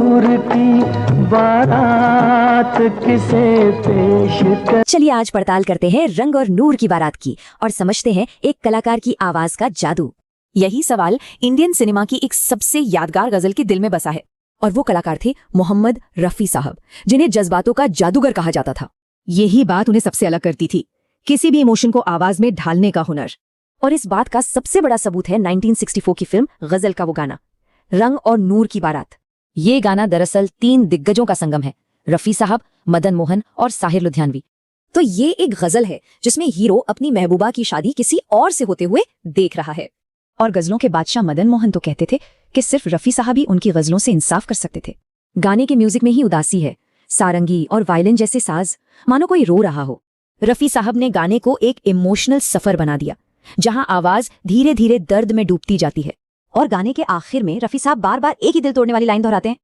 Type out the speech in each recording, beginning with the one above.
नूर की बारात किसे पेश कर। चलिए आज पड़ताल करते हैं रंग और नूर की बारात की और समझते हैं एक कलाकार की आवाज का जादू। यही सवाल इंडियन सिनेमा की एक सबसे यादगार गजल के दिल में बसा है और वो कलाकार थे मोहम्मद रफी साहब, जिन्हें जज्बातों का जादूगर कहा जाता था। यही बात उन्हें सबसे अलग करती थी, किसी भी इमोशन को आवाज में ढालने का हुनर। और इस बात का सबसे बड़ा सबूत है 1964 की फिल्म गजल का वो गाना रंग और नूर की बारात। ये गाना दरअसल 3 दिग्गजों का संगम है, रफी साहब, मदन मोहन और साहिर लुधियानवी। तो ये एक गजल है जिसमें हीरो अपनी महबूबा की शादी किसी और से होते हुए देख रहा है। और गजलों के बादशाह मदन मोहन तो कहते थे कि सिर्फ रफी साहब ही उनकी गजलों से इंसाफ कर सकते थे। गाने के म्यूजिक में ही उदासी है, सारंगी और वायलिन जैसे साज, मानो कोई रो रहा हो। रफी साहब ने गाने को एक इमोशनल सफर बना दिया, जहां आवाज धीरे धीरे दर्द में डूबती जाती है। और गाने के आखिर में रफी साहब बार बार एक ही दिल तोड़ने वाली लाइन दोहराते हैं।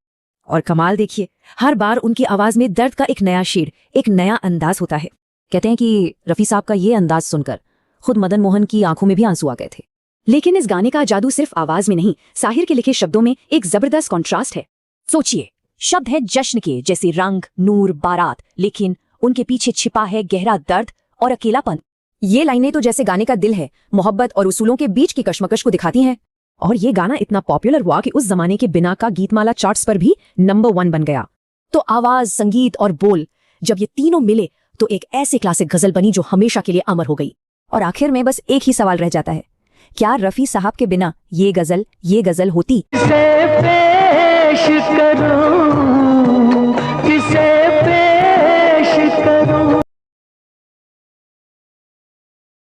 और कमाल देखिए, हर बार उनकी आवाज में दर्द का एक नया शेड, एक नया अंदाज होता है। कहते हैं कि रफी साहब का ये अंदाज सुनकर खुद मदन मोहन की आंखों में भी आंसू आ गए थे। लेकिन इस गाने का जादू सिर्फ आवाज में नहीं, साहिर के लिखे शब्दों में एक जबरदस्त कॉन्ट्रास्ट है। सोचिए, शब्द है जश्न के जैसे रंग, नूर, बारात, लेकिन उनके पीछे छिपा है गहरा दर्द और अकेलापन। ये लाइनें तो जैसे गाने का दिल है, मोहब्बत और उसूलों के बीच की कशमकश को दिखाती हैं। और ये गाना इतना पॉपुलर हुआ कि उस जमाने के बिना का गीतमाला चार्ट्स पर भी नंबर 1 बन गया। तो आवाज, संगीत और बोल, जब ये तीनों मिले तो एक ऐसी क्लासिक गजल बनी जो हमेशा के लिए अमर हो गई। और आखिर में बस एक ही सवाल रह जाता है, क्या रफी साहब के बिना ये गजल होती? पेश करूं